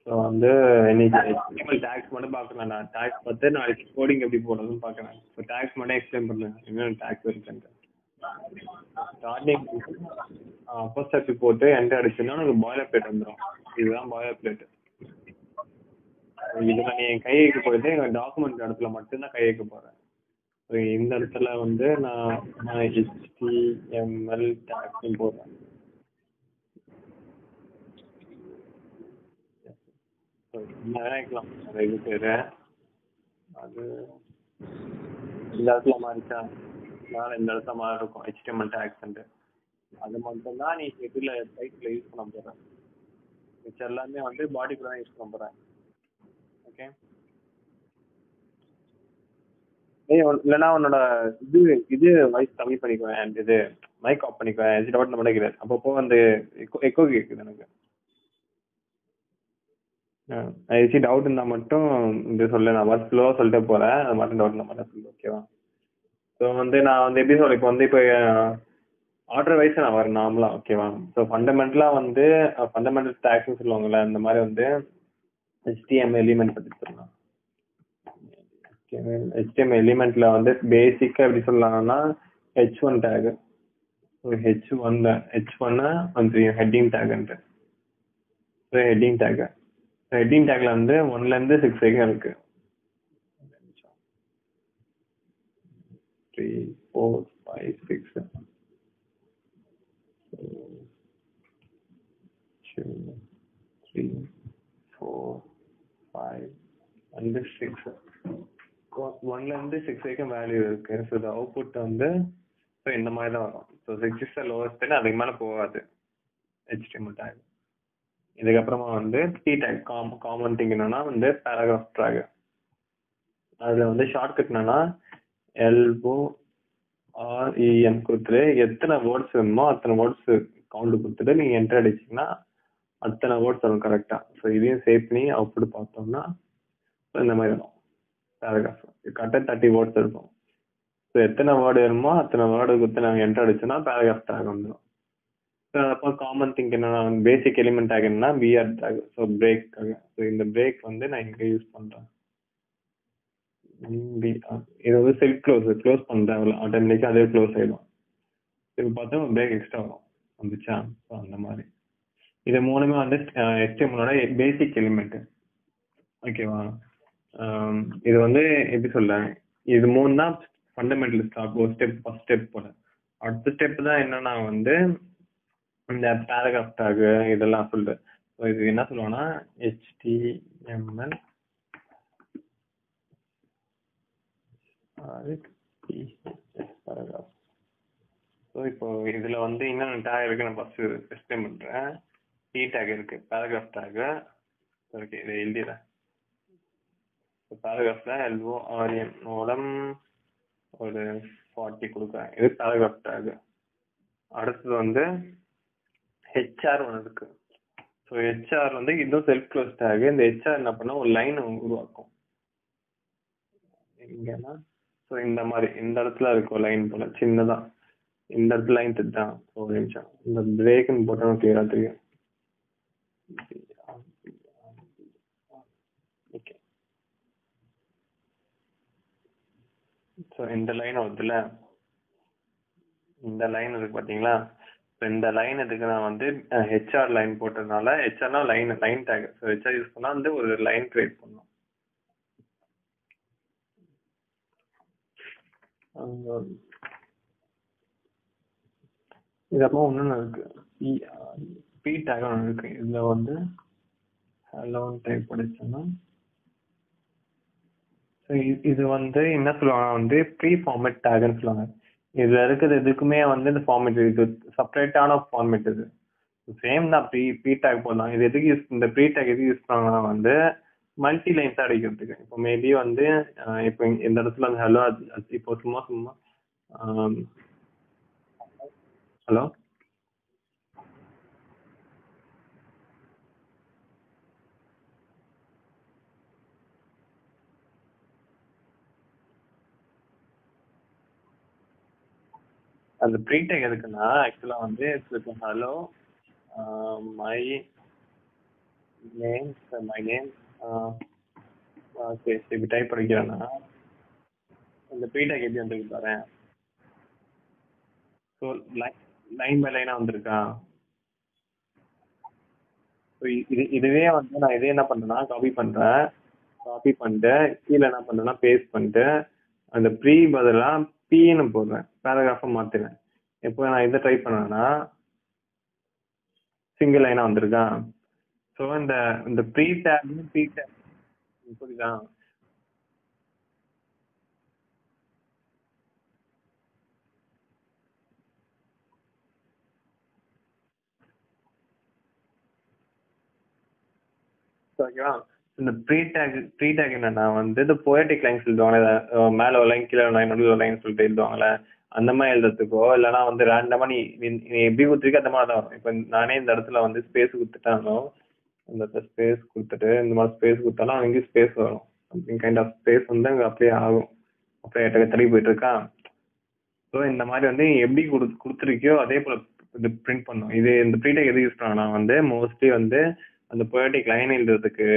So வந்து இன்னைக்கு HTML tax மட்டும் பார்க்கலாம். நான் டேக்ஸ் பார்த்து நாளைக்கு கோடிங் எப்படி போடுறதுன்னு பார்க்குறேன். ஸோ டேக்ஸ் மட்டும் எக்ஸ்பிளைன் பண்ணுறேன் என்னென்ன டேக்ஸ் இருக்குன்ட்டு. ஸ்டார்டிங் அப்போஸ்ட்ரோஃபி போட்டு என்டர் அடிச்சுன்னா உனக்கு பாய்லர் பிளேட் வந்துடும். இதுதான் பாய்லர் பிளேட். இதில் நீ கை வைக்க போயிட்டு எங்கள் டாக்குமெண்ட் இடத்துல மட்டும்தான் கை வைக்க போகிறேன். இந்த இடத்துல வந்து நான் HTML டேக்ஸ் போடுறேன். வைக்கலாம் இது பேர். அது இந்த இடத்துல மாறிச்சா மேலே இந்த இடத்துல மாதிரி இருக்கும் HTML டேக்ஸ்ன்ட்டு. அது மட்டும்தான் நீ இதில் சைட்டில் யூஸ் பண்ண போகிறேன். மிச்சம் எல்லாமே வந்து பாடிக்குள்ள தான் யூஸ் பண்ண போகிறேன். ஓகே. இல்லைன்னா உன்னோட இது வாய்ஸ் கம்மி பண்ணிக்குவேன். இது மைக் ஆஃப் பண்ணிக்குவேன். டவுட் நம்ம கிடைக்கிறது அப்பப்போ வந்து எக்கோ கேட்குது எனக்கு. டவுட் இருந்தால் மட்டும் இது சொல்ல. நான் மட்டும் ஸ்லோவாக சொல்லிட்டே போகிறேன். அது மட்டும் டவுட் இருந்தால் மட்டும் சொல்லு. ஓகேவா? ஸோ வந்து நான் வந்து எப்படி சொல்ல, இப்போ வந்து இப்போ ஆர்டர் வைஸ் நான் வரேன் நார்மலாக. ஓகேவா? ஸோ ஃபண்டமெண்டலாக வந்து ஃபண்டமெண்டல் டேக்ஸ்னு சொல்லுவாங்கள்ல, அந்த மாதிரி வந்து HTML எலிமெண்ட் பற்றி சொல்லலாம். HTML எலிமெண்ட்ல வந்து பேசிக்காக எப்படி சொல்லலாம்னா H1 டேக். H1 வந்து ஹெட்டிங் டேக்ன்ட்டு. ஸோ ஹெட்டிங் டேக்ல வந்து 1லேருந்து 6 வரைக்கும் இருக்கு. 3 4 5 6 2 3 4 5 and 6. 1லேருந்து 6 வரைக்கும் வேல்யூ இருக்கு. ஸோ இது அவுட்புட் வந்து ஸோ இந்த மாதிரி தான் வரும். ஸோ 6 இஸ் த லோவஸ்ட், அதுக்கு மேலே போகாது HTML டேக். இதுக்கப்புறமா வந்து P டேக். காமன் திங் என்னன்னா வந்து பேராகிராஃப் டேக். அதில் வந்து ஷார்ட்கட் என்னன்னா LOREN கொடுத்துட்டு எத்தனை வேர்ட்ஸ் வேணுமோ அத்தனை வேர்ட்ஸ் கவுண்ட் கொடுத்துட்டு நீங்கள் என்டர் அடிச்சிங்கன்னா அத்தனை வேர்ட்ஸ் வரும் கரெக்டாக. ஸோ இதையும் சேவ் பண்ணி அவுட்புட் பார்த்தோம்னா இந்த மாதிரி வரும் பேராகிராஃப். கரெக்டாக 30 வேர்ட்ஸ் இருக்கும். ஸோ எத்தனை வேர்டு வேணுமோ அத்தனை வேர்டு கொடுத்து நாங்கள் என்டர் அடிச்சோன்னா பேராகிராஃப் டேக் வந்துடும். ஸோ அப்போ காமன் திங்க் என்னன்னா பேசிக் எலிமெண்ட் டேக் என்னன்னா BR டேக். ஸோ பிரேக்காக. ஸோ இந்த பிரேக் வந்து நான் இங்கே யூஸ் பண்ணுறேன். இது வந்து செல்ஃப் க்ளோஸ் பண்ணுறேன். ஆட்டோமேட்டிக்காக அதே க்ளோஸ் ஆகிடும். இப்போ பார்த்தா பிரேக் எக்ஸ்ட்ரா வரும் வந்துச்சா. ஸோ அந்த மாதிரி இது மூணுமே வந்து HTML பேசிக் எலிமெண்ட்டு. ஓகேவா? இது வந்து எப்படி சொல்ல, இது மூணு தான் ஃபண்டமெண்டல் ஸ்டாக். ஒரு ஃபர்ஸ்ட் ஸ்டெப் போல. அடுத்த ஸ்டெப் தான் என்னன்னா வந்து இந்த பேராகிராஃப் டேக் இதெல்லாம் சொல்லுது. ஸோ இது என்ன சொல்லுவாங்கன்னா HTML பேராகிராஃப். ஸோ இப்போ இதில் வந்து என்னென்ன டேக் இருக்கு நான் ஃபர்ஸ்ட் எக்ஸ்பிளைன் பண்ணுறேன். P டேக் இருக்கு, பேராகிராஃப் டேக். ஓகே, இதை எழுதிடுறேன். பேராகிராஃப்ல LOREN மூலம் ஒரு 40 கொடுக்குறேன். இது பேராகிராஃப் டேக். அடுத்தது வந்து HR ஒன்று இருக்கு. ஸோ HR வந்து இதுவும் செல்ஃப் க்ளோஸ் டேக். இந்த HR என்ன பண்ணா ஒரு லைன் உருவாக்கும் இங்கன்னா. ஸோ இந்த மாதிரி இந்த இடத்துல இருக்கும் லைன் போல சின்னதா. இந்த இடத்துல லைன் திட்டான். ஒரு நிமிஷம் இந்த பிரேக்குன்னு போட்டோம் கிளியரா தெரியும். ஓகே. ஸோ இந்த லைன் வருதுல்ல, இந்த லைன் இருக்கு பார்த்தீங்களா. இந்த லைன் இதுக்கு நான் வந்து HR லைன் போட்டதுனால HRனா line tag. So HR use பண்ணா வந்து ஒரு லைன் கிரியேட் பண்ணும். இதப்போ ஒன்று இருக்கு P டேக் ஒன்று இருக்கு. இதில் வந்து ஹலோன்னு டைப் படிச்சோன்னா இது வந்து என்ன சொல்லுவாங்க வந்து ப்ரீ ஃபார்மேட் டேக்னு சொல்லுவாங்க. இதுல இருக்கிறது எதுக்குமே வந்து இந்த ஃபார்மேட் இது செப்பரேட்டான ஃபார்மேட். இது சேம் தான். ப்ரீ டேக் போடலாம். இது எதுக்கு இந்த ப்ரீ டேக் எதுக்கு யூஸ் பண்ணாங்கன்னா வந்து மல்டி லைன்ஸ் அடிக்கிறதுக்கு. இப்போ மேபி வந்து இப்போ இந்த இடத்துல வந்து ஹலோ இப்போ சும்மா ஹலோ அந்த ப்ரீ டேக் எதுக்குன்னா ஆக்சுவலா வந்து hello my name my name. சரி சரி, இப்போ டைப் பண்ணிக்கிறேன்னா இந்த ப்ரீடாக் எப்படி வந்துருக்கு பாரேன். ஸோ லைன் பை லைனாக வந்திருக்கா. ஸோ இதுவே வந்து நான் இதே என்ன பண்ணுறேன்னா காப்பி பண்ணுறேன். காப்பி பண்ணிட்டு கீழே என்ன பண்ணுறேன்னா பேஸ்ட் பண்ணிட்டு அந்த ப்ரீ பதிலாக பீன்னு போடுறேன், பேராகிராஃபை மாற்றுறேன். இப்போ நான் இதை ட்ரை பண்ணேன்னா சிங்கிள் லைனாக வந்திருக்கா. ஸோ இந்த இந்த ப்ரீ டேக் ப்ரீ டேக் புரியுதா. ஓகேவா. இந்த ப்ரீ டேக் என்னன்னா வந்து இந்த போயட்டிக் லைன் சொல்லுவாங்க, மேல ஒரு லைன் கீழே ஒரு லைன் நடுவில் ஒரு லைன் சொல்லிட்டு எழுதுவாங்கல்ல, அந்த மாதிரி எழுதுறதுக்கோ இல்லைன்னா வந்து ரேண்டமா நீ நீ எப்படி கொடுத்துருக்க அந்த மாதிரி தான் வரும். இப்போ நானே இந்த இடத்துல வந்து ஸ்பேஸ் கொடுத்துட்டாலும் இந்த ஸ்பேஸ் கொடுத்துட்டு இந்த மாதிரி ஸ்பேஸ் கொடுத்தாலும் அங்கேயும் ஸ்பேஸ் வரும். சம்திங் கைண்ட் ஆஃப் ஸ்பேஸ் வந்து அங்கே அப்படியே ஆகும், அப்படியே தள்ளி போயிட்டு இருக்கா. ஸோ இந்த மாதிரி வந்து எப்படி கொடுத்துருக்கியோ அதே போல இது பிரிண்ட் பண்ணும். இது இந்த ப்ரீடேக் எது யூஸ் பண்ணலாம் வந்து மோஸ்ட்லி வந்து அந்த பொயட்டிக் லைன் எழுதுறதுக்கு,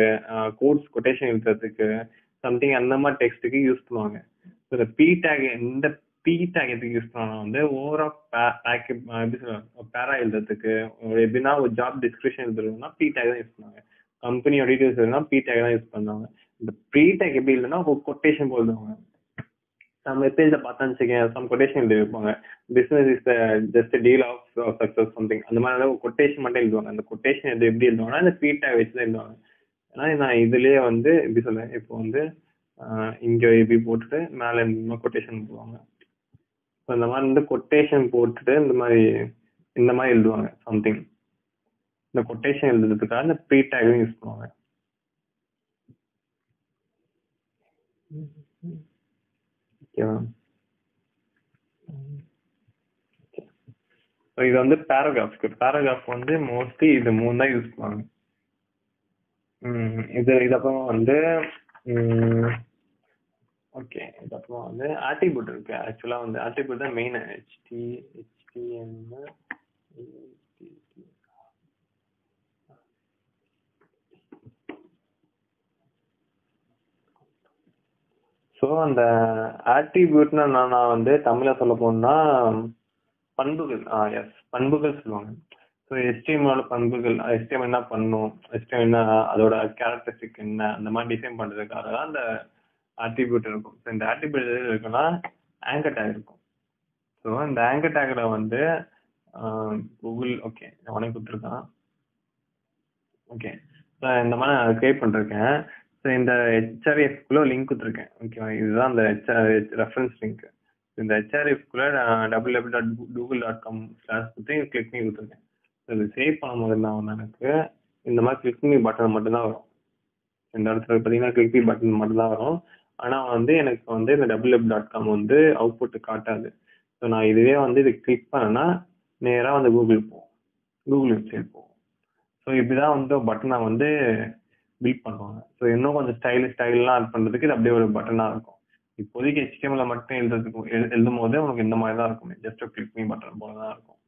கோட்ஸ் கொட்டேஷன் எழுதுறதுக்கு, சம்திங் அந்த மாதிரி டெக்ஸ்ட்டுக்கு யூஸ் பண்ணுவாங்க. ஸோ இந்த இந்த பி டேக் எதுக்கு யூஸ் பண்ணலாம் வந்து ஓவரால் எப்படி சொல்லுவாங்க பேரா எழுதுறதுக்கு, எப்படின்னா ஒரு ஜாப் டிஸ்கிரிப்ஷன் எழுதுறதுன்னா பி டேக் தான் யூஸ் பண்ணுவாங்க. கம்பெனியோட டீடைல்ஸ் எழுதுனா பி டேக் தான் யூஸ் பண்ணுவாங்க. இந்த ப்ரீ டேக் எப்படி இல்லைன்னா கொட்டேஷன் போடுவாங்க. நம்ம வெப்பேஜ்ல பார்த்தோம்னு வச்சுக்கோங்க, சம் கொட்டேஷன் எழுதி வைப்பாங்க. Business is just deal of success something அந்த மாதிரி கொட்டேஷன் மட்டும் எழுதுவாங்க. அந்த கொட்டேஷன் எது எப்படி எழுதுவாங்கன்னா இந்த பீட்டா வச்சு தான் எழுதுவாங்க. ஏன்னா நான் இதுலயே வந்து எப்படி சொல்றேன், இப்போ வந்து இங்க எப்படி போட்டுட்டு மேல இந்த கொட்டேஷன் போடுவாங்க. இந்த மாதிரி வந்து கொட்டேஷன் போட்டுட்டு இந்த மாதிரி எழுதுவாங்க சம்திங். இந்த கொட்டேஷன் எழுதுறதுக்காக இந்த ப்ரீடாகும் யூஸ் பண்ணுவாங்க. ஓகேவா. இது வந்து பேராகிராஃப் வந்து மோஸ்ட்லி இது 3 தான் யூஸ் பண்ணுவாங்க. இதுக்கப்புறம் வந்து ஓகே, இதுக்கப்புறம் வந்து ஆட்ரிபியூட் இருக்கு. ஆக்சுவலா வந்து ஆட்ரிபியூட் தான் மெயின். ஸோ அந்த ஆட்ரிபியூட்னா நான் வந்து தமிழ சொல்ல போனா பண்புகள். எஸ், பண்புகள் சொல்லுவாங்க. ஸோ HTML பண்புகள், HTML என்ன பண்ணும், HTML என்ன அதோட கேரக்டரிஸ்டிக் என்ன, அந்த மாதிரி டிசைன் பண்றதுக்காக தான் அந்த ஆட்ரிபியூட் இருக்கும். ஸோ இந்த ஆட்ரிபியூட் எது இருக்குன்னா ஆங்கர் டேக் இருக்கும். ஸோ இந்த ஆங்கர் டேக்ல வந்து கூகுள் ஓகே உனக்கு கொடுத்துருக்கான். ஓகே, இந்த மாதிரி நான் கிரியேட் பண்ணிருக்கேன். ஸோ இந்த HRFக்குள்ள லிங்க் கொடுத்துருக்கேன். ஓகேவா, இதுதான் இந்த ரெஃபரன்ஸ் லிங்க். இந்த HRFக்குள்ள www.google.com கொடுத்து கிளிக் பண்ணி கொடுத்துருக்கேன். இது சேவ் பண்ணும்போது என்ன ஆகும், எனக்கு இந்த மாதிரி கிளிக் பண்ணி பட்டன் மட்டும்தான் வரும். இந்த இடத்துல பார்த்தீங்கன்னா கிளிக் பண்ணி பட்டன் மட்டும்தான் வரும். ஆனால் வந்து எனக்கு வந்து இந்த www.com வந்து அவுட்புட் காட்டாது. ஸோ நான் இதுவே வந்து இது கிளிக் பண்ணேன்னா நேராக வந்து கூகுள் வெப்சைட் போகும். ஸோ இப்படிதான் வந்து பட்டனை வந்து பில்ட் பண்ணுவாங்க. ஸோ இன்னும் கொஞ்சம் ஸ்டைல்லாம் ஆட் பண்ணுறதுக்கு இது அப்படியே ஒரு பட்டனாக இருக்கும். இப்போதைக்கு HTML மட்டும் எழுதும் போது உனக்கு இந்த மாதிரி தான் இருக்கும், ஜஸ்ட் கிளிக் பண்ணி பட்டன் போல தான் இருக்கும்.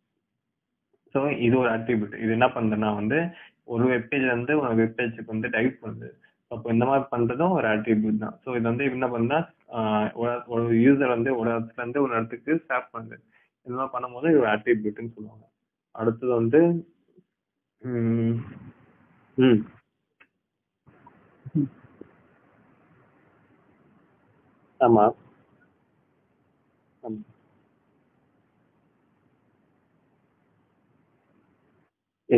ஸோ இது ஒரு ஆட்ரிபியூட். இது என்ன பண்ணுதுன்னா வந்து ஒரு வெப்பேஜ் வந்து ஒரு வெப்பேஜுக்கு வந்து டைப் பண்ணுது. அப்போ இந்த மாதிரி பண்றதும் ஒரு ஆட்ரிபியூட் தான். ஸோ இது வந்து என்ன பண்ணுன்னா ஒரு யூசர் வந்து ஒரு இடத்துல இருந்து ஒரு இடத்துக்கு ஸ்டாப் பண்ணுது. இந்த மாதிரி பண்ணும்போது இது ஒரு ஆட்ரிபியூட்னு சொல்லுவாங்க. அடுத்தது வந்து ஆமா.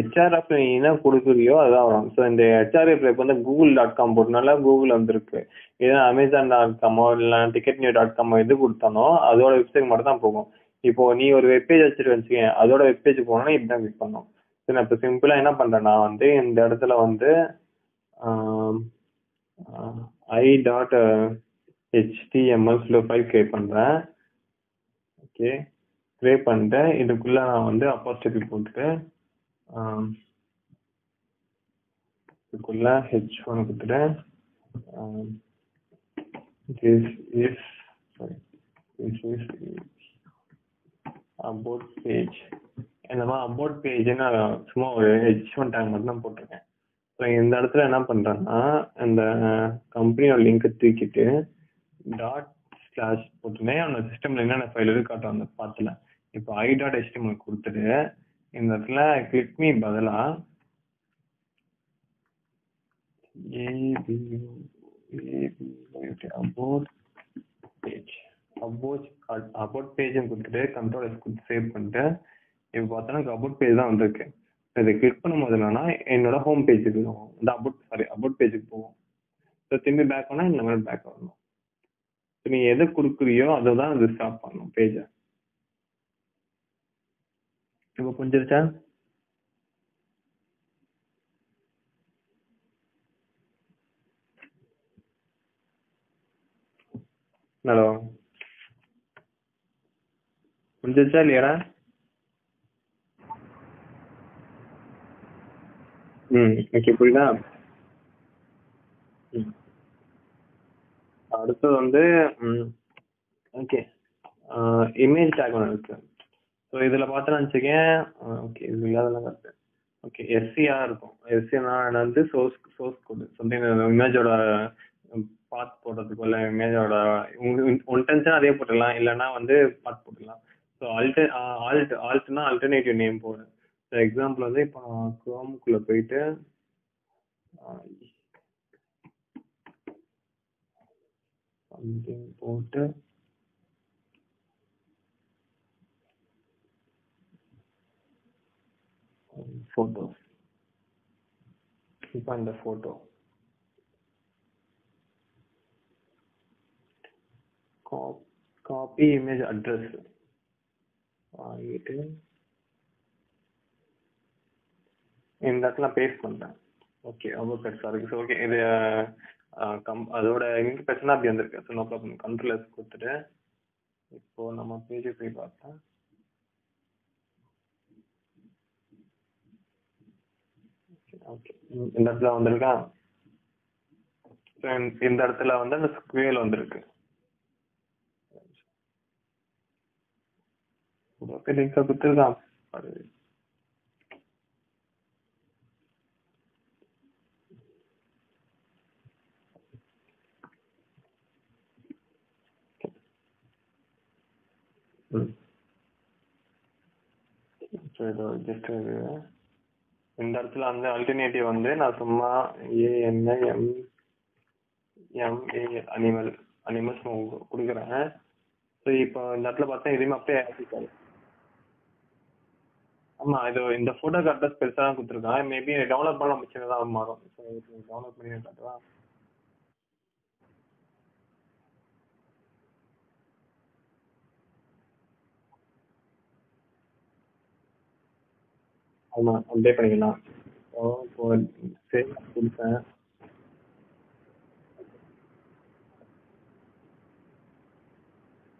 HRF நீ என்ன கொடுக்குறியோ அதான் வரும். ஸோ இந்த HRF இப்போ வந்து google.com போட்டனால கூகுள் வந்திருக்கு. ஏன்னா amazon.com இல்லை ticketnew.com எது கொடுத்தானோ அதோட வெப்சைட் மட்டும் தான் போகும். இப்போ நீ ஒரு வெப்பேஜ் வச்சுட்டு வச்சுக்கேன், அதோட வெப்பேஜ் போனோம்னா இப்படிதான் கிளிக் பண்ணும். சரி, நான் இப்போ சிம்பிளா என்ன பண்றேன்னா வந்து இந்த இடத்துல வந்து i.html ஃபைல் கிரியேட் பண்றேன். ஓகே, கிரியேட் பண்ணிட்டேன். இதுக்குள்ள நான் வந்து அப்போஸ்ட்ரோபி போட்டுட்டு இதுக்குள்ள h1 கொடுத்துட்டேன். this is about page. இந்த மாதிரி about page நான் சும்மா ஒரு h1 டேக் மட்டும் தான் போட்டிருக்கேன். ஸோ இந்த இடத்துல என்ன பண்றேன்னா இந்த கம்பெனியோட லிங்க் தூக்கிட்டு டாட் ஸ்லாஷ் போட்டுனே அந்த சிஸ்டம்ல என்னென்ன ஃபைல் இருக்கு காட்டும் அந்த பாத்துல. இப்போ i.html கொடுத்துட்டு இந்த இடத்துல கிளிக் மீ பதிலா about page about page கொடுத்துட்டு கண்ட்ரோல் எஸ் கொடுத்து சேவ் பண்ணிட்டு இப்போ பார்த்தோன்னா அபவுட் பேஜ் தான் வந்திருக்கு. இதை கிளிக் பண்ணும்போது என்னன்னா என்னோட ஹோம் பேஜுக்கு போகும், இந்த அபவுட் பேஜுக்கு போகும். ஸோ திரும்பி பேக் ஆனால் இந்த மாதிரி பேக் வரணும். ஸோ நீ எதை கொடுக்குறியோ அதை தான் அது ஸ்டாப் பண்ணணும் பேஜை. இப்போ புரிஞ்சிருச்சா? ஹலோ, புரிஞ்சிருச்சா இல்லையாடா? ஓகே, புரியுதா? அடுத்தது வந்து ஓகே இமேஜ் டேக் ஒன்று இருக்கு. ஸோ இதில் பார்த்தோன்னு வச்சுக்கேன். ஓகே, இது இல்லாதெல்லாம் கரெக்டு. ஓகே, எஸ்சிஆர் இருக்கும். எஸ்சினா வந்து சோர்ஸ் கோடு சம்திங் இமேஜோட பாத் போடுறதுக்கு இல்லை இமேஜோட ஒன்டென்ஷன் அதே போட்டுடலாம், இல்லைன்னா வந்து பாத் போட்டுடலாம். ஸோ ஆல்ட்னா அல்டர்னேட்டிவ் நேம் போடு. ஸோ எக்ஸாம்பிள் வந்து இப்போ குரோமுக்குள்ளே போயிட்டு சம்திங் போட்டு ஃபோட்டோ. இப்போ அந்த ஃபோட்டோ காப்பி இமேஜ் அட்ரஸ் வாங்கிட்டு இந்த இடத்துல பேஸ்ட் பண்ணுறேன். ஓகே, ரொம்ப பெருசாக இருக்குது. ஸோ ஓகே, இது அதோட எங்கே பிரச்சனை அப்படி வந்திருக்கு. So no problem, control S கொடுத்துட்டு இப்போ நம்ம பேஜுக்கு போய் பார்த்தா ஓகே இந்த இடத்துல வந்திருக்கா. இந்த இடத்துல வந்து அந்த ஸ்குவேல் வந்திருக்கு. லிங்க் கொடுத்துருக்கான். ஜஸ்ட் இந்த இடத்துல வந்து அல்டர்னேட்டிவ் வந்து நான் சும்மா அனிமல்ஸ் கொடுக்குறேன். ஸோ இப்போ இந்த இடத்துல பார்த்தா எதுவுமே அப்படியே ஆகிட்டாரு. ஆமாம், இது இந்த ஃபோட்டோக்கு அட்ரஸ் பெருசாக தான் கொடுத்துருக்கான். மேபி டவுன்லோட் பண்ண சின்னதாக மாறும். ஸோ டவுன்லோட் பண்ணி காட்டுவா. ஆமாம், அப்டேட் பண்ணிக்கலாம். இப்போ சேவ் கொடுத்தேன்.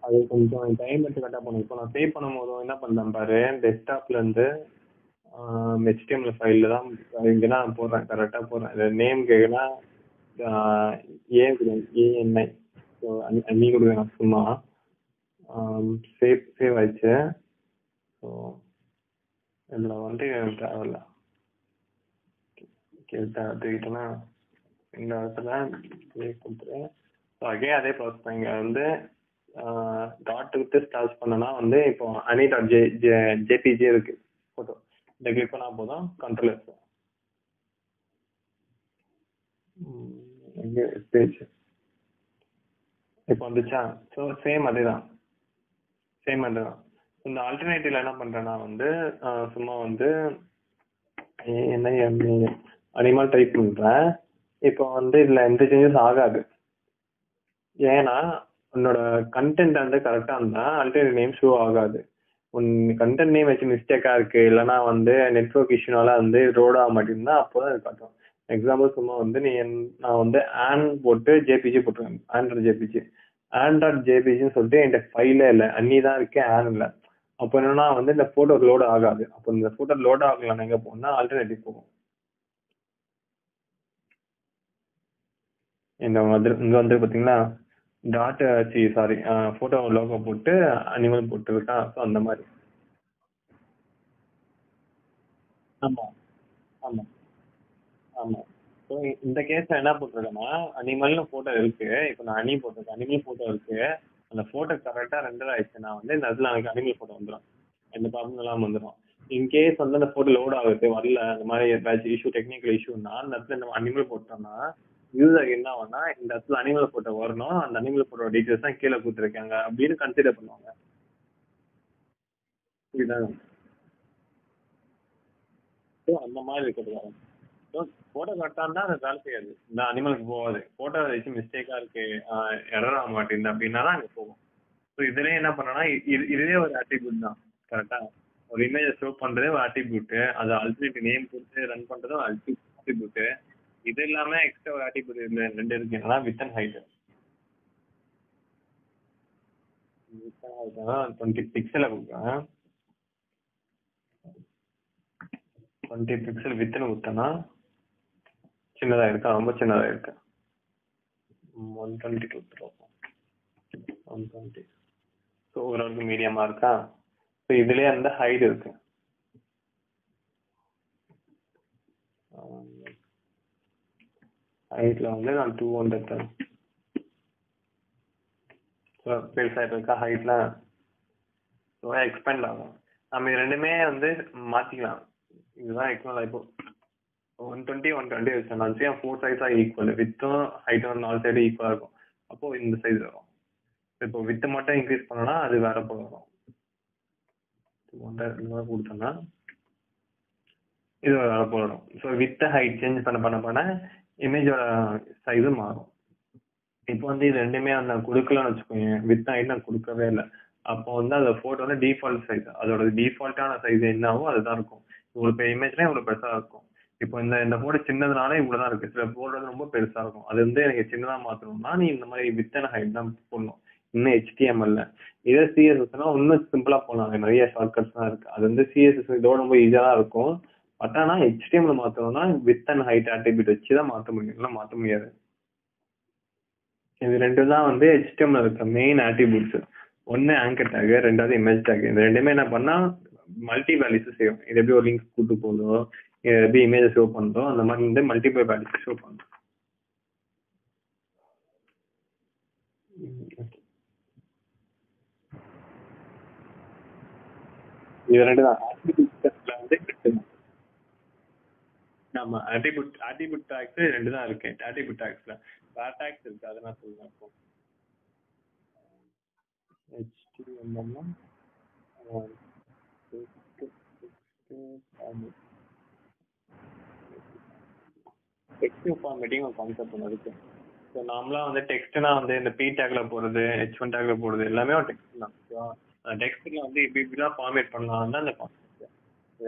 அது கொஞ்சம் டைம் எடுத்து கரெக்டாக பண்ணும். இப்போ நான் சேவ் பண்ணும்போது என்ன பண்ணேன் பாரு, டெஸ்க்டாப்லேருந்து ஹெச்டிஎம்எல் ஃபைலில் தான் இங்கே தான் நான் போடுறேன், கரெக்டாக போடுறேன். நேம் கேட்குன்னா ஏஎன்ஐ. ஸோ அன்னி கொடுக்குறேன் நான் சும்மா. சேவ் ஆயிடுச்சு. ஸோ இதில் வந்து எனக்கு தேவையில்ல. தூக்கிட்டேன்னா இந்த இடத்துல கொடுத்துருவேன். ஸோ அகே அதே ப்ராசஸ் தான். இங்கே வந்து டாட் விட்டு ஸ்டார்ட் பண்ணனா வந்து இப்போ ani.jpg இருக்கு ஃபோட்டோ. இந்த கிளிக் பண்ணா போதும், கண்ட்ரோல் எஸ். பேஜ் இப்போ வந்துச்சா? ஸோ சேம் அதே தான். இந்த ஆல்டர்னேட்டிவ்ல என்ன பண்றேன்னா வந்து சும்மா வந்து அனிமல் டைப் பண்றேன். இப்போ வந்து இதுல எந்த சேஞ்சஸ் ஆகாது. ஏன்னா உன்னோட கண்டென்ட் வந்து கரெக்டா இருந்தா ஆல்டர்னேட்டிவ் நேம் ஷோ ஆகாது. உன் கண்டென்ட் நேம் வச்சு மிஸ்டேக்கா இருக்கு, இல்லைன்னா வந்து நெட்வொர்க் இஷ்யூனால வந்து ரோட் ஆக மாட்டேங்குதுன்னா அப்போதான் அது காட்டும். எக்ஸாம்பிள் சும்மா வந்து நான் வந்து ஆன் போட்டு ஜேபிஜி போட்டுருக்கேன். ஆன்.ஜேபிஜின்னு சொல்லிட்டு என்கிட்ட ஃபைலே இல்லை, அன்னி தான் இருக்கு, ஆன் இல்லை. அப்போ என்னன்னா வந்து இந்த போட்டோ லோட் ஆகாது. அப்போ இந்த போட்டோ லோட் ஆகலாம் எங்க போகணும்னா ஆல்டர்னேட்டிவ் போகும். இங்க வந்து பாத்தீங்கன்னா போட்டோ லோகோ போட்டு அனிமல் போட்டு இருக்கா. ஸோ அந்த மாதிரி. ஆமா ஆமா ஆமா. ஸோ இந்த கேஸ்ல என்ன போட்டிருக்கேன்னா, அனிமல்னு போட்டோ இருக்கு. இப்போ நான் அனி போட்டிருக்கேன். அனிமல் போட்டோ இருக்கு. அந்த போட்டோ கரெக்டா ரெண்டர் ஆயிடுச்சுன்னா வந்து இந்த இடத்துல எனக்கு அனிமல் போட்டோ வந்துடும். எந்த ப்ராப்ளம் இல்லாமல் வந்துடும். இன்கேஸ் வந்து அந்த போட்டோ லோட் ஆகுது வரல, அந்த மாதிரி ஏதாச்சும் இஷ்யூ, டெக்னிக்கல் இஷ்யூன்னா அந்த இடத்துல நம்ம அனிமல் போட்டோம்னா யூசர் என்ன ஆகும்னா இந்த இடத்துல அனிமல் போட்டோ வரணும், அந்த அனிமல் போட்டோ டீட்டெயில்ஸ் தான் கீழே கொடுத்துருக்காங்க அப்படின்னு கன்சிடர் பண்ணுவாங்க. இதுதான். ஸோ அந்த மாதிரி இருக்கிறது. ஸோ போட்டோ கரெக்டாக இருந்தால் அது வேலை செய்யாது, இந்த அனிமலுக்கு போகாது. போட்டோ வச்சு மிஸ்டேக்காக இருக்கு, எரர் ஆக மாட்டேங்குது அப்படின்னா தான் அங்கே போகும். ஸோ இதுலேயே என்ன பண்ணனா, இதுவே ஒரு ஆட்ரிபியூட் தான். கரெக்டாக ஒரு இமேஜை ஷோ பண்ணுறதே ஒரு ஆட்ரிபியூட்டு, அது அல்டர்னேட் நேம் கொடுத்து ரன் பண்ணுறதும் ஆட்ரிபியூட்டு. இது இல்லாமல் எக்ஸ்ட்ரா ஒரு ஆட்ரிபியூட் ரெண்டு இருக்கு, என்னன்னா வித் அண்ட் ஹைட். 20 பிக்சலை கொடுக்குறேன். 20 பிக்சல் வித்துன்னு கொடுத்தேன்னா சின்னதாக இருக்கா, ரொம்ப சின்னதாக இருக்கு. 120 கொடுத்துருவோம். 120. ஸோ ஓரளவுக்கு மீடியமாக இருக்கா. ஸோ இதுலேயே அந்த ஹைட் இருக்கு. ஹைட்டில் வந்து நான் 200 தரேன். ஸோ பெருசாக இருக்கா ஹைட்டில். ஸோ எக்ஸ்பேண்ட் ஆகும். நம்ம இது ரெண்டுமே வந்து மாற்றிக்கலாம். இதுதான் எக்ஸ்பேண்ட். இப்போ 120 வச்சோம்னா வச்சுக்கேன், 4 சைஸாக ஈக்குவல், வித்தும் ஹைட்டும் 4 சைடும் ஈக்குவலாக இருக்கும். அப்போது இந்த சைஸ் வரும். இப்போ வித்து மட்டும் இன்க்ரீஸ் பண்ணோம்னா அது வேற போல வரும். 200 கொடுத்தோம்னா இது வேற போல வரும். ஸோ வித் ஹைட் சேஞ்ச் பண்ண இமேஜோட சைஸும் மாறும். இப்போ வந்து இது ரெண்டுமே நான் கொடுக்கலன்னு வச்சுக்கோங்க, வித் ஹைட் நான் கொடுக்கவே இல்லை. அப்போ வந்து அந்த ஃபோட்டோ வந்து டிஃபால்ட் சைஸ், அதோட டிஃபால்ட்டான சைஸ் என்னவோ அதுதான் இருக்கும். இவ்வளோ பெரிய இமேஜ்னா இவ்வளோ பெருசாக இருக்கும். இப்போ இந்த ஃபோட்டோ சின்னதுனால இவ்வளோதான் இருக்கு. சில ஃபோட்டோ வந்து ரொம்ப பெருசாக இருக்கும். அது வந்து எனக்கு சின்னதாக மாற்றணும்னா நீ இந்த மாதிரி வித் அண்ட் ஹைட் தான் போடணும். இன்னும் HTML இதே CSSனா இன்னும் சிம்பிளா போகலாம். நிறைய ஷார்ட்கட்ஸ்லாம் இருக்கு. அது வந்து CSS இதோட ரொம்ப ஈஸியா தான் இருக்கும். பட் ஆனா HTML மாத்தணும்னா வித் அண்ட் ஹைட் ஆட்ரிபியூட் வச்சு தான் மாற்ற முடியும், இல்லை மாற்ற முடியாது. இது ரெண்டு தான் வந்து HTML இருக்க மெயின் ஆட்ரிபியூட்ஸ். ஒன்னு ஆங்கர் டேக், ரெண்டாவது இமேஜ் டேக். இந்த ரெண்டுமே என்ன பண்ணா மல்டி வேல்யூஸ் செய்யும். இது எப்படி ஒரு லிங்க் கூட்டு போதோ, எப்படி இமேஜ் ஷோ பண்றோம், அந்த மாதிரி வந்து மல்டிபிள் வேல்யூஸ் ஷோ பண்றோம். இது ரெண்டு தான் ஆட்ரிபியூட்ஸ்ல வந்து நம்ம ஆட்ரிபியூட் டாக்ஸ் ரெண்டு தான் இருக்கு. ஆட்ரிபியூட் டாக்ஸ்ல வேர் டாக்ஸ் இருக்கு, அதை நான் சொல்றேன். இப்போ HTML டெக்ஸ்ட் ஃபார்மேட்டிங் ஒரு கான்செப்ட் ஒன்று இருக்கு. ஸோ நார்மலாக வந்து டெக்ஸ்ட்னா வந்து இந்த P டேக்ல போடுறது, H1 டேக்ல போடுறது எல்லாமே ஒரு டெக்ஸ்ட் தான். அந்த டெக்ஸ்ட்ல வந்து இப்படிலாம் ஃபார்மேட் பண்ணலாம் தான் அந்த கான்செப்ட்.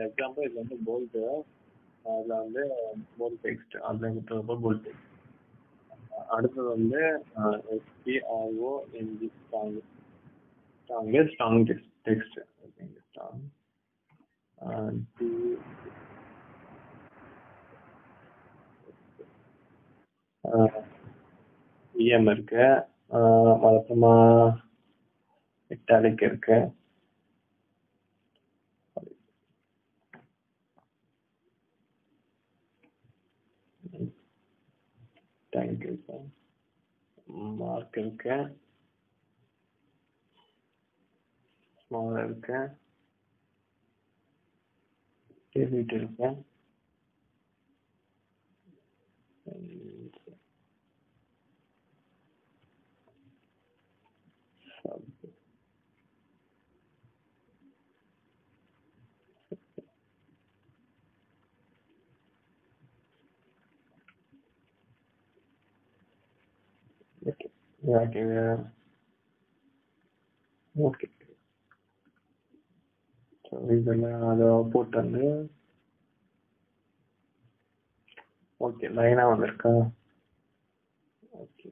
எக்ஸாம்பிள் இது வந்து போல்டு, அதில் வந்து போல்ட் டெக்ஸ்ட், அதில் கொடுத்தப்போ போல்ட் டெக்ஸ்ட். அடுத்தது வந்து STRONG ஸ்ட்ராங் டெக்ஸ்ட். EM இருக்கு, அப்புறமா இட்டாலிக் இருக்கு. Thank you sir. மார்க் இருக்கு, ஸ்மால் இருக்கு, டெபிட் இருக்கு. ஓகே, இதெல்லாம் அதை போட்டு வந்து ஓகே லைனா வந்திருக்கா. ஓகே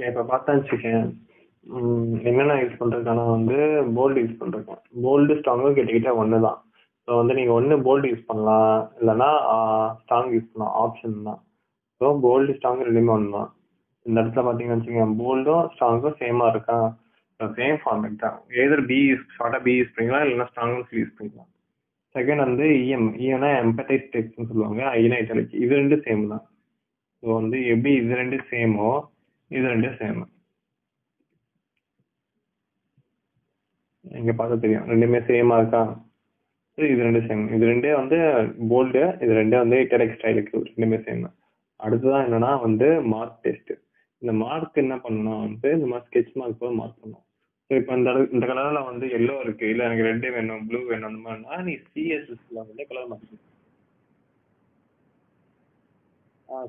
ஓகே, இப்போ பார்த்தான்னு வச்சுக்கேன். என்னென்ன யூஸ் பண்ணுறதுக்கான வந்து போல்டு யூஸ் பண்ணுறேன். போல்டு ஸ்ட்ராங்கும் கிட்டக்கிட்ட ஒன்று தான். ஸோ வந்து நீங்கள் ஒன்று போல்டு யூஸ் பண்ணலாம், இல்லைன்னா ஸ்ட்ராங் யூஸ் பண்ணலாம், ஆப்ஷன் தான். ஸோ போல்டு ஸ்ட்ராங் ரெண்டுமே ஒன்று தான். இந்த இடத்துல பார்த்தீங்கன்னு வச்சுக்கோங்க, போல்டும் ஸ்ட்ராங்கும் சேமாக இருக்கா, சேம் ஃபார்மேட் தான். எதர் பி யூஸ் ஷார்ட்டாக பி யூஸ் பண்ணிக்கலாம், இல்லைன்னா ஸ்ட்ராங்கும் யூஸ் பண்ணிக்கலாம். செகண்ட் வந்து இஎம்னா எம்பத்தைஸ் டெக்ஸ்ட்னு சொல்லுவாங்க, ஐனா இட்டாலிக். இது ரெண்டும் சேம் தான். ஸோ வந்து எப்படி இது ரெண்டும் சேமோ இது ரெண்டும் சேம். இங்கே பார்த்தா தெரியும், ரெண்டுமே சேமாக இருக்கா. ஸோ இது ரெண்டும் சேம். இது ரெண்டே வந்து போல்டு, இது ரெண்டே வந்து இட்டாலிக் ஸ்டைலுக்கு ரெண்டுமே சேம். அடுத்ததான் என்னன்னா வந்து மார்க் டெஸ்ட். இந்த மார்க் என்ன பண்ணணும் வந்து இந்த மாதிரி ஸ்கெட்ச் மார்க் போது மார்க் பண்ணணும். ஸோ இப்போ இந்த கலரில் வந்து எல்லோ இருக்கு, இல்லை எனக்கு ரெட்டே வேணும், ப்ளூ வேணும், அந்த மாதிரினா நீ சிஎஸ்எஸ்ல வந்து கலர் மாற்றணும்.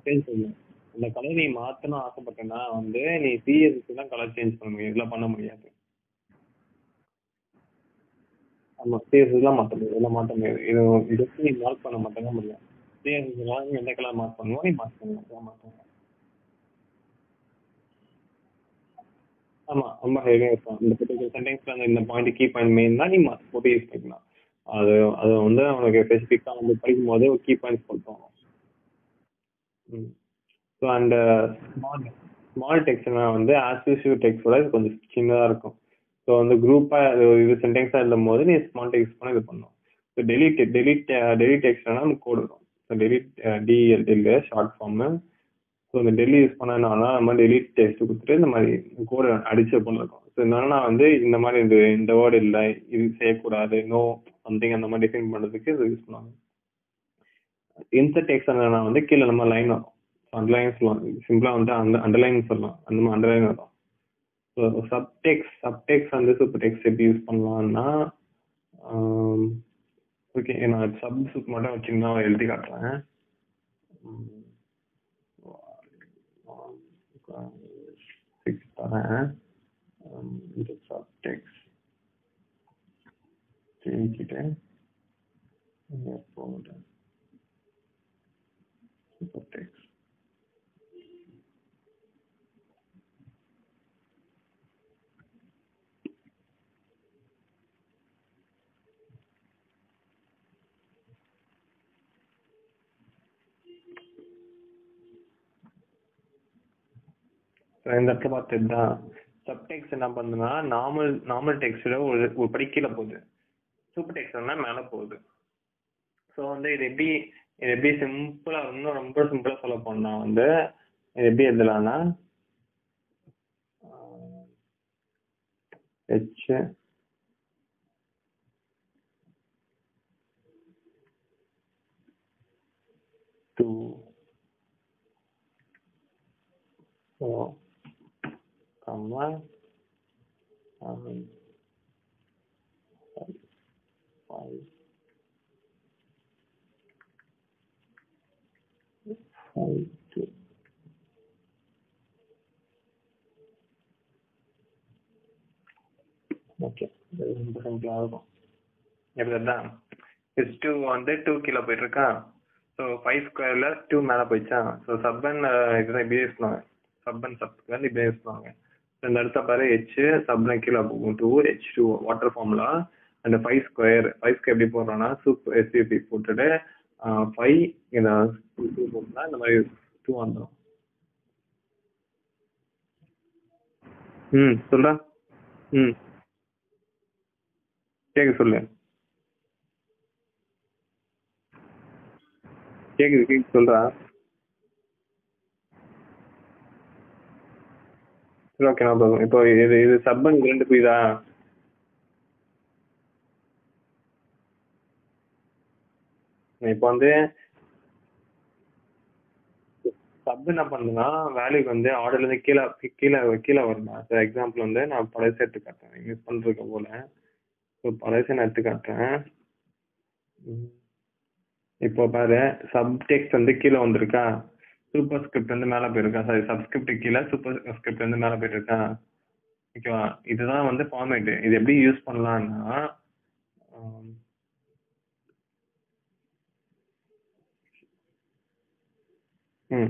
சேஞ்ச் பண்ணணும். இந்த கலர் நீ மாற்றணும் ஆசைப்பட்டேன்னா வந்து நீ சிஎஸ்எஸ் தான் கலர் சேஞ்ச் பண்ண முடியும், இதெல்லாம் பண்ண முடியாது. ஆமாம், சிஎஸ்எஸ்லாம் மாற்ற முடியாது, இதெல்லாம் மாற்ற முடியாது. இது இதுக்கு நீ மார்க் பண்ண மட்டும்தான் முடியும். சிஎஸ்எஸ்லாம் நீ எந்த கலர் மார்க் பண்ணுவோம் நீ மார்க் பண்ணலாம், இதெல்லாம் மாற்றலாம். ஆமாம், ரொம்ப ஹெவியாக இருக்கும். இந்த பர்டிகுலர் சென்டென்ஸ்ல அந்த இந்த பாயிண்ட் கீ பாயிண்ட் மெயின் தான் நீ மார்க் போட்டு யூஸ் பண்ணிக்கலாம். அது அது வந்து உனக்கு ஸ்பெசிஃபிக்காக வந்து படிக்கும் போது ஒரு கீ பாயிண்ட்ஸ் கொடுத்தோம். ஸோ அண்ட் ஸ்மால் ஸ்மால் டெக்ஸ்ட்னா வந்து ஆஸ்பிசிவ் டெக்ஸ்டோட இது கொஞ்சம் சின்னதாக இருக்கும். ஸோ வந்து குரூப்பாக இது சென்டென்ஸாக எழுதும் போது நீ ஸ்மால் டெக்ஸ்ட் பண்ண இது பண்ணணும். ஸோ டெலிட் டெக்ஸ்ட்னா நமக்கு கோடு வரும். ஸோ டிஎல்டிஎல் ஷார்ட் ஃபார்மு. ஸோ இந்த டெல்லி யூஸ் பண்ணனால நம்ம டெலிட் டெக்ஸ்ட் கொடுத்துட்டு இந்த மாதிரி கோடு அடிச்சு பண்ணிருக்கோம். ஸோ என்னன்னா வந்து இந்த மாதிரி இந்த வேர்டு இல்லை, இது செய்யக்கூடாது, நோ சம்திங் அந்த மாதிரி டிஃபைன் பண்ணுறதுக்கு இது யூஸ் பண்ணுவாங்க. இன்சர்ட் டெக்ஸ்ட் என்னன்னா வந்து கீழே நம்ம லைன் வரும், அண்டர்லைன் சொல்லலாம், சிம்பிளா வந்து அண்டர்லைன் சொல்லலாம், அந்த மாதிரி அண்டர்லைன் வரும். ஸோ சப்டெக்ஸ்ட் வந்து சூப்பர் டெக்ஸ்ட் எப்படி யூஸ் பண்ணலாம்னா, ஓகே நான் சூப் மட்டும் வச்சுன்னா எழுதி காட்டுறேன். தரேன் சப்டெக்ஸ்ட் செஞ்சுட்டேன். சப்டெக்ஸ்ட் இந்த இடத்துல பார்த்துதான் சப்டெக்ஸ்ட் என்ன பண்ணுதுன்னா நார்மல் டெக்ஸ்டோட ஒரு படி கீழே போகுது, சூப்பர் டெக்ஸ்ட்னா மேலே போகுது. ஸோ வந்து இது எப்படி சிம்பிளா, இன்னும் ரொம்ப சிம்பிளா சொல்ல போனா வந்து இது எப்படி எழுதலாம்னா ஹெச் டூ கம்மா 5 2. ஓகே, ரொம்ப சிம்பிளா இருக்கும். எப்படிதான் ஹெச் டூ வந்து 2 கீழே போயிட்டு இருக்கா. ஸோ 5 ஸ்கொயர்ல 2 மேலே போயிடுச்சா. ஸோ சப்பன் இதுதான் இப்படியே யூஸ் பண்ணுவாங்க, சப்பன் சப்ஸ்கொயர் இப்படியே யூஸ் பண்ணுவாங்க. இந்த இடத்த பாரு, ஹெச் சப்ன கீழே போகும் 2 H2 வாட்டர் ஃபார்முலா. அந்த 5 ஸ்கொயர் எப்படி போடுறோம்னா சூப் எஸ்யூபி போட்டுட்டு 5 இந்த 2 போட்டோம்னா இந்த மாதிரி 2 வந்துடும். சொல்றா. கேக்கு சொல்லு. கேக்குது சொல்றா. சரி, ஓகே நான் போதும். இப்போ இது சப்பன் 2 புரியுதா. இப்போ வந்து சப் என்ன பண்ணுன்னா வேல்யூக்கு வந்து ஆர்டர்ல இருந்து கீழே கீழே கீழே வருமா. சார் எக்ஸாம்பிள் வந்து நான் பழைய எடுத்து காட்டுறேன், யூஸ் பண்றதுக்கு போல. ஸோ பழைய நான் எடுத்து காட்டுறேன். இப்போ பாரு, சப்டெக்ஸ்ட் வந்து கீழே வந்திருக்கா, சூப்பர் ஸ்கிரிப்ட் வந்து மேலே போயிருக்கா. சாரி, சப்ஸ்கிரிப்ட் கீழே சூப்பர் ஸ்கிரிப்ட் வந்து மேலே போயிருக்கா. ஓகேவா, இதுதான் வந்து ஃபார்மேட். இது எப்படி யூஸ் பண்ணலாம்னா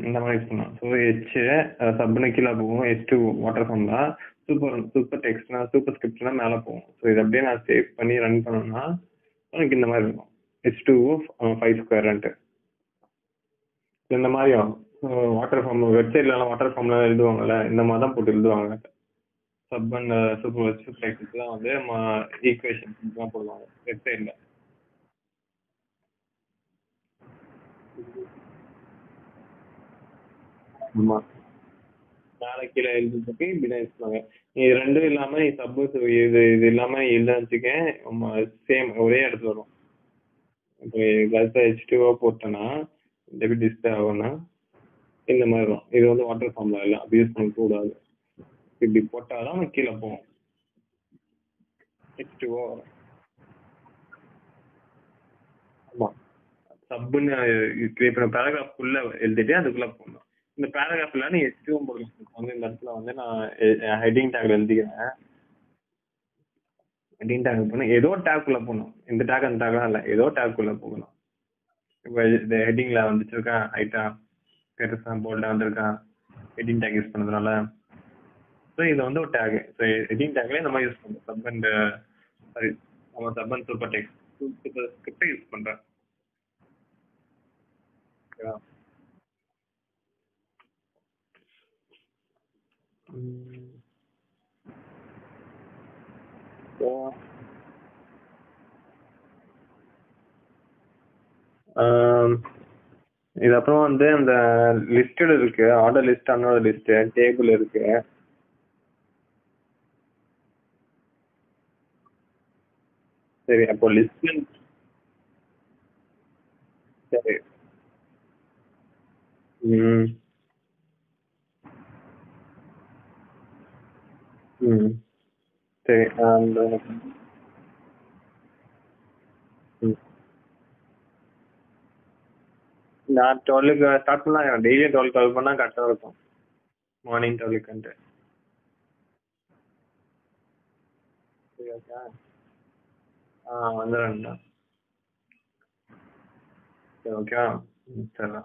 இந்த மாதிரி யூஸ் பண்ணலாம். ஸோ ஹெச் சப்னு கீழே போகும், H2 வாட்டர் ஃபார்ம்ல, சூப்பர் டெக்ஸ்ட்னா சூப்பர் ஸ்கிரிப்ட்னா மேலே போகும். ஸோ இது அப்படியே நான் சேவ் பண்ணி ரன் பண்ணோம்னா எனக்கு இந்த மாதிரி இருக்கும், H2O 5 ஸ்கொயர்ன்ட்டு இந்த மாதிரி ஆகும். வாட்டர் ஃபார்ம் வெப்சைட்லலாம் வாட்டர் ஃபார்ம்லாம் எழுதுவாங்கல்ல, இந்த மாதிரி தான் போட்டு எழுதுவாங்க. சப் அண்ட் சூப்பர் டெக்ஸ்ட் தான் வந்து ஈக்குவேஷன் தான் போடுவாங்க வெப்சைட்ல. ஆமா, மேலே கீழே எழுதுறதுக்கு இப்படிதான் யூஸ் பண்ணுவாங்க. இது ரெண்டும் இல்லாம நீ சப்போஸ் இது இல்லாம எழுத வச்சுக்க சேம் ஒரே இடத்துல வரும். இப்போ கல்ஃபா H2O போட்டோன்னா டெபிட் டிஸ்பிளே ஆகும்னா இந்த மாதிரி வரும். இது வந்து வாட்டர் ஃபார்ம்ல இல்லை, அப்படி யூஸ் பண்ணக்கூடாது. இப்படி போட்டாதான் கீழே போகும், H2O வரும். ஆமா, சப்புன்னு கிரியேட் பண்ண பேராகிராஃப்குள்ள எழுதிட்டு அதுக்குள்ள போடணும். இந்த பேராகிராஃப்ல நீ H2O போடணும். வந்து இந்த இடத்துல வந்து நான் ஹெட்டிங் டேக்ல எழுதிக்கிறேன். ஹெட்டிங் டேக் போகணும், ஏதோ டேக்குள்ள போகணும். இந்த டேக் அந்த டேக்லாம் இல்லை, ஏதோ டேக்குள்ள போகணும். இப்போ இந்த ஹெட்டிங்ல வந்துச்சிருக்கான் ஹைட்டா பெருசா போல்டா வந்திருக்கான் ஹெட்டிங் டேக் யூஸ் பண்ணதுனால. ஸோ இது வந்து ஒரு டேக். ஸோ ஹெட்டிங் டேக்லேயே நம்ம யூஸ் பண்ணுறோம். சப் அண்ட் சாரி, நம்ம sub and super text super ஸ்கிரிப்டை யூஸ் பண்ணுறேன். ஓகேவா? இது அப்புறம் வந்து அந்த லிஸ்டட் இருக்கு, ஆர்டர் லிஸ்ட், அன்ஆர்டர் லிஸ்ட், டேபிள் இருக்கு. சரி, அப்போ லிஸ்ட். சரி. ம் ம் சரி. அந்த நான் 12க்கு ஸ்டார்ட் பண்ணலாம். டெய்லியும் 12 பண்ணால் கரெக்டாக இருக்கும், மார்னிங் 12க்குன்ட்டு. சரி, ஓகே. வந்துடுறேன்டா. சரி, ஓகேவா? ம், சரிடா.